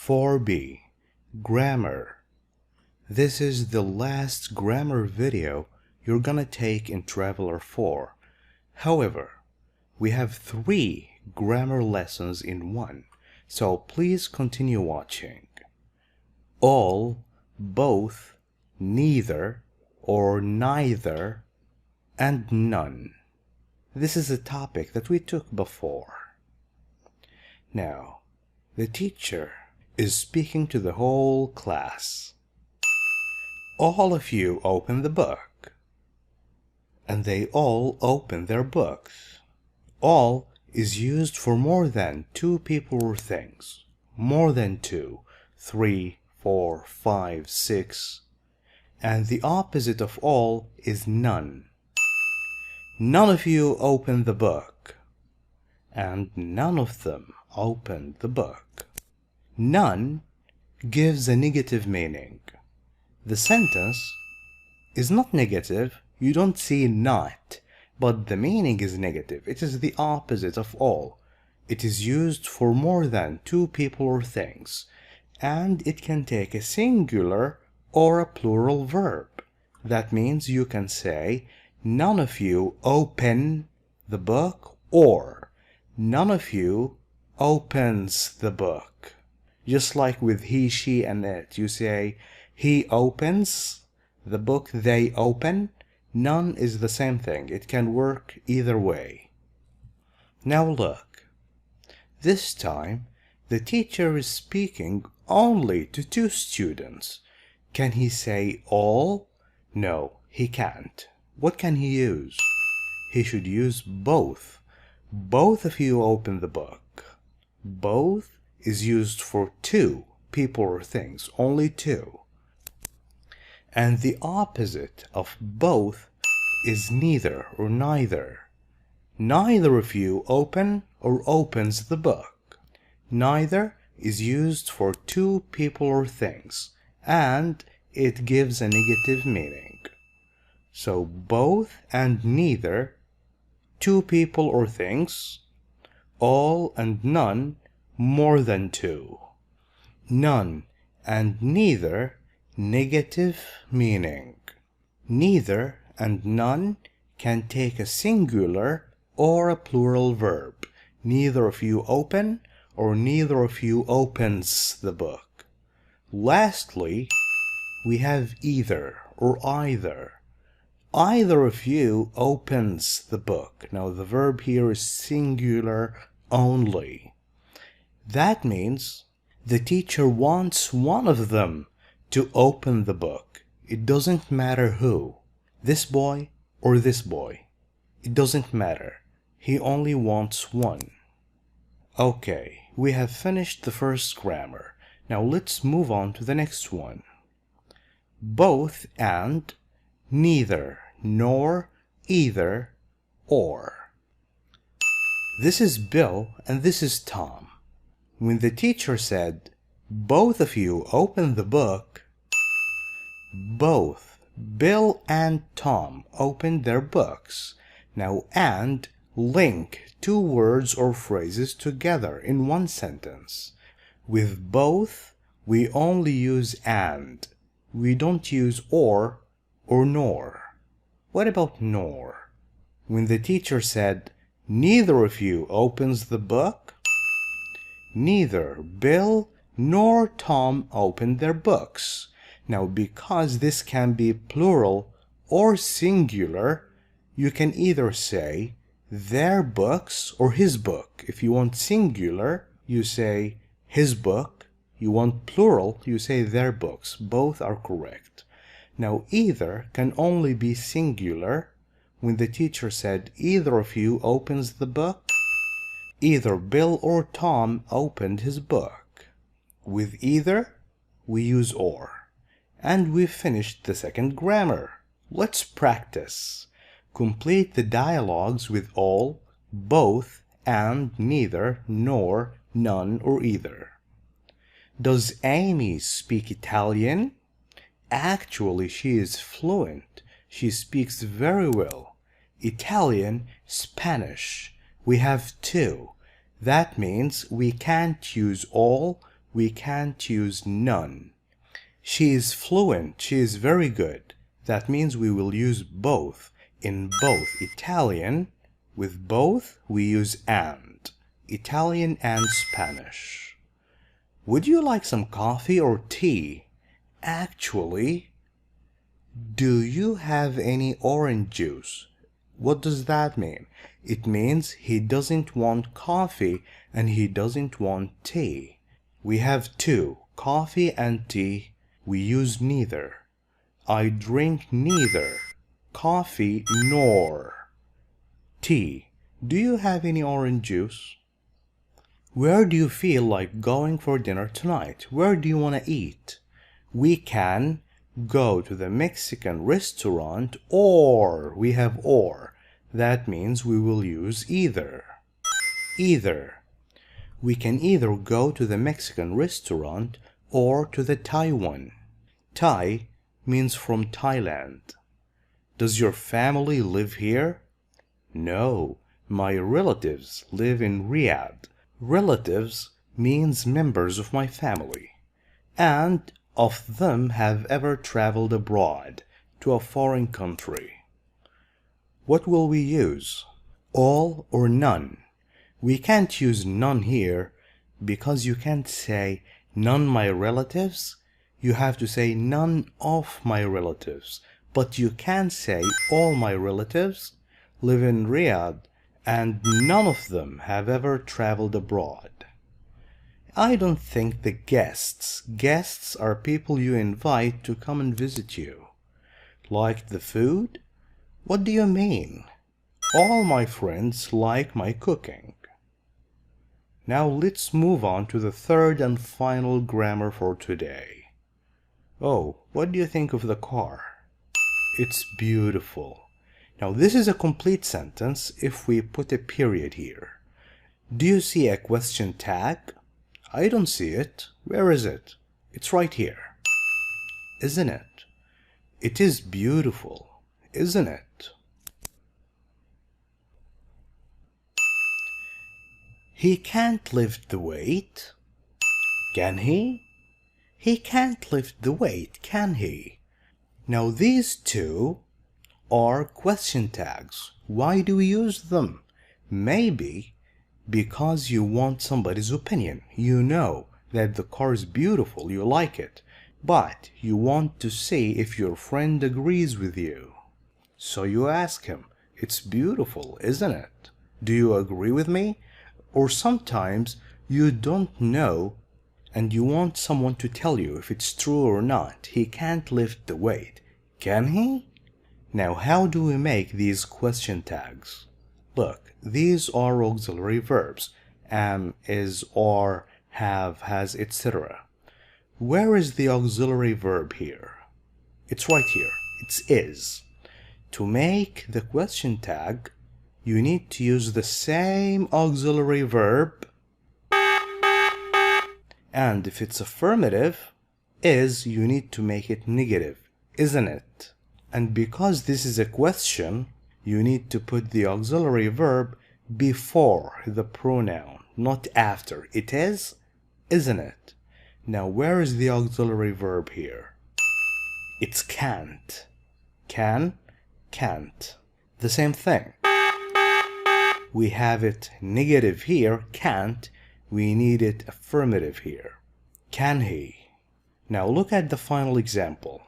4b Grammar. This is the last grammar video you're gonna take in Traveler 4. However, we have 3 grammar lessons in one, so please continue watching. All, both, neither, or neither, and none. This is a topic that we took before. Now, the teacher is speaking to the whole class. All of you open the book. And they all open their books. All is used for more than 2 people or things. More than 2, 3, 4, 5, 6. And the opposite of all is none. None of you open the book. And none of them opened the book. None gives a negative meaning. The sentence is not negative. You don't see not, but the meaning is negative. It is the opposite of all. It is used for more than 2 people or things, and it can take a singular or a plural verb. That means you can say, none of you open the book, or none of you opens the book. Just like with he, she, and it, you say, he opens the book, they open. None is the same thing. It can work either way. Now look. This time, the teacher is speaking only to 2 students. Can he say all? No, he can't. What can he use? He should use both. Both of you open the book. Both is used for 2 people or things, only 2. And the opposite of both is neither or neither. Neither of you open or opens the book. Neither is used for 2 people or things, and it gives a negative meaning. So both and neither, 2 people or things, all and none, more than 2. None and neither, negative meaning. Neither and none can take a singular or a plural verb. Neither of you open or neither of you opens the book. Lastly, we have either or either. Either of you opens the book. Now the verb here is singular only. That means the teacher wants one of them to open the book. It doesn't matter who, this boy or this boy. It doesn't matter. He only wants one. Okay, we have finished the first grammar. Now let's move on to the next one. Both and neither, nor, either, or. This is Bill and this is Tom. When the teacher said, both of you open the book, both Bill and Tom opened their books. Now and link 2 words or phrases together in one sentence. With both, we only use and. We don't use or nor. What about nor? When the teacher said, neither of you opens the book, neither Bill nor Tom opened their books. Now, because this can be plural or singular, you can either say their books or his book. If you want singular, you say his book. You want plural, you say their books. Both are correct. Now, either can only be singular. When the teacher said either of you opens the book, either Bill or Tom opened his book. With either, we use or. And we've finished the second grammar. Let's practice. Complete the dialogues with all, both, and neither, nor, none, or either. Does Amy speak Italian? Actually, she is fluent. She speaks very well. Italian, Spanish. We have 2. That means we can't use all, we can't use none. She is fluent. She is very good. That means we will use both. In both Italian, with both we use and. Italian and Spanish. Would you like some coffee or tea? Actually, do you have any orange juice? What does that mean? It means he doesn't want coffee and he doesn't want tea. We have two, coffee and tea. We use neither. I drink neither coffee nor tea. Do you have any orange juice? Where do you feel like going for dinner tonight? Where do you want to eat? We can go to the Mexican restaurant, or we have or. That means we will use either. Either. We can either go to the Mexican restaurant or to the Thai one. Thai means from Thailand. Does your family live here? No, my relatives live in Riyadh. Relatives means members of my family, and of them have ever traveled abroad to a foreign country. What will we use? All or none? We can't use none here because you can't say none my relatives. You have to say none of my relatives. But you can say all my relatives live in Riyadh and none of them have ever traveled abroad. I don't think the guests are people you invite to come and visit you. Like the food? What do you mean? All my friends like my cooking. Now let's move on to the third and final grammar for today. Oh, what do you think of the car? It's beautiful. Now this is a complete sentence if we put a period here. Do you see a question tag? I don't see it. Where is it? It's right here. Isn't it? It is beautiful, isn't it? He can't lift the weight. Can he? He can't lift the weight, can he? Now these two are question tags. Why do we use them? Maybe because you want somebody's opinion. You know that the car is beautiful, you like it, but you want to see if your friend agrees with you. So you ask him, it's beautiful, isn't it? Do you agree with me? Or sometimes you don't know and you want someone to tell you if it's true or not. He can't lift the weight. Can he? Now, how do we make these question tags? Look, these are auxiliary verbs. Am, is, are, have, has, etc. Where is the auxiliary verb here? It's right here. It's is. To make the question tag, you need to use the same auxiliary verb. And if it's affirmative, is, you need to make it negative, isn't it? And because this is a question, you need to put the auxiliary verb before the pronoun, not after. It is, isn't it? Now, where is the auxiliary verb here? It's can't. Can, can't. The same thing. We have it negative here, can't. We need it affirmative here. Can he? Now look at the final example.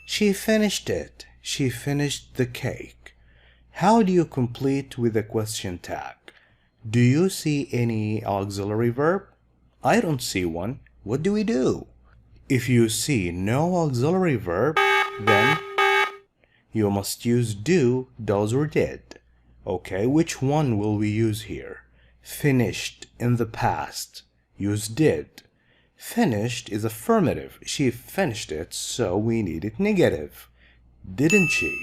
She finished it. She finished the cake. How do you complete with a question tag? Do you see any auxiliary verb? I don't see one. What do we do? If you see no auxiliary verb, then you must use do, does, or did. Okay, which one will we use here? Finished in the past. Use did. Finished is affirmative. She finished it, so we need it negative. Didn't she?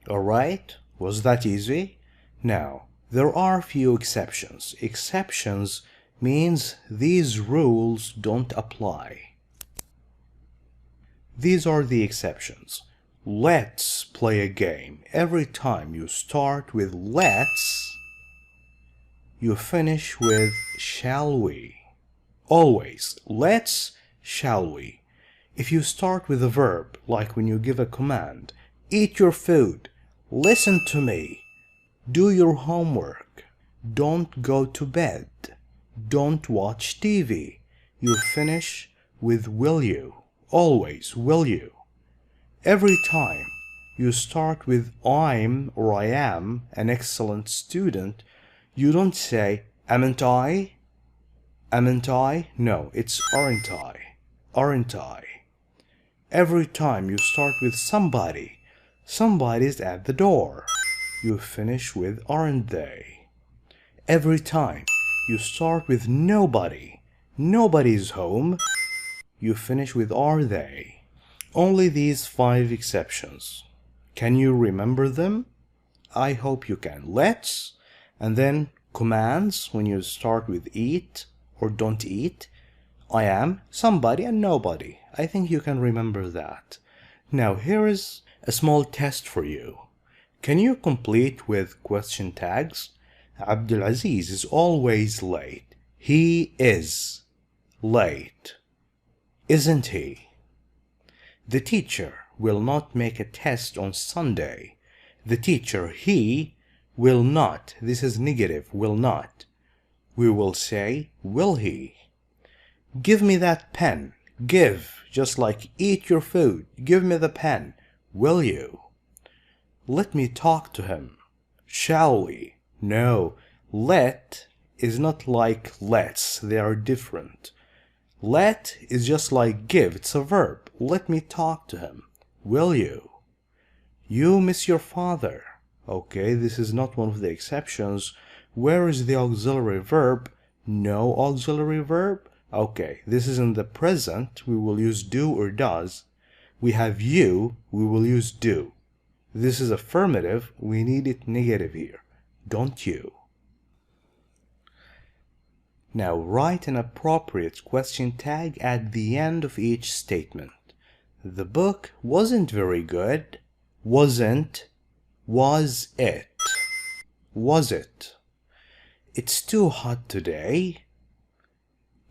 Alright, was that easy? Now, there are few exceptions. Exceptions means these rules don't apply. These are the exceptions. Let's play a game. Every time you start with let's, you finish with shall we. Always. Let's, shall we. If you start with a verb, like when you give a command, eat your food, listen to me, do your homework, don't go to bed, don't watch TV, you finish with will you. Always, will you. Every time you start with I'm or I am an excellent student, you don't say, amn't I? Amn't I? No, it's aren't I? Aren't I? Every time you start with somebody, somebody's at the door, you finish with aren't they? Every time you start with nobody, nobody's home, you finish with are they? Only these 5 exceptions. Can you remember them? I hope you can. Let's, and then commands when you start with eat or don't eat. I am, somebody, and nobody. I think you can remember that. Now here is a small test for you. Can you complete with question tags? Abdulaziz is always late. He is late. Isn't he? The teacher will not make a test on Sunday. The teacher, he, will not. This is negative, will not. We will say, will he? Give me that pen. Give, just like eat your food. Give me the pen. Will you? Let me talk to him. Shall we? No. Let is not like let's. They are different. Let is just like give. It's a verb. Let me talk to him. Will you? You miss your father. Okay, this is not one of the exceptions. Where is the auxiliary verb? No auxiliary verb. Okay, this is in the present. We will use do or does. We have you. We will use do. This is affirmative. We need it negative here. Don't you? Now write an appropriate question tag at the end of each statement. The book wasn't very good. Wasn't. Was it? Was it? It's too hot today.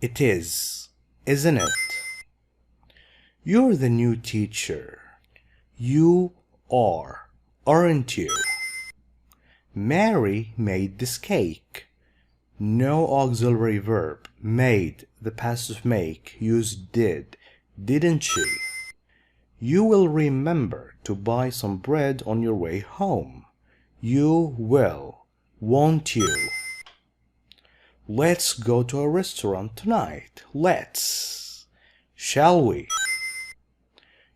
It is, isn't it? You're the new teacher. You are, aren't you? Mary made this cake. No auxiliary verb. Made, the passive make, used did. Didn't she? You will remember to buy some bread on your way home. You will, won't you? Let's go to a restaurant tonight. Let's. Shall we?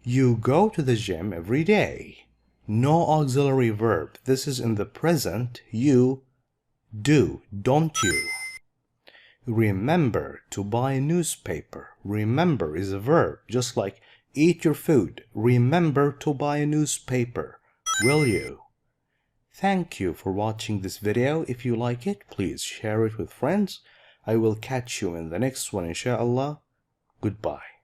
You go to the gym every day. No auxiliary verb. This is in the present. You do, don't you? Remember to buy a newspaper. Remember is a verb, just like eat your food. Remember to buy a newspaper. Will you? Thank you for watching this video. If you like it, please share it with friends. I will catch you in the next one, inshallah. Goodbye.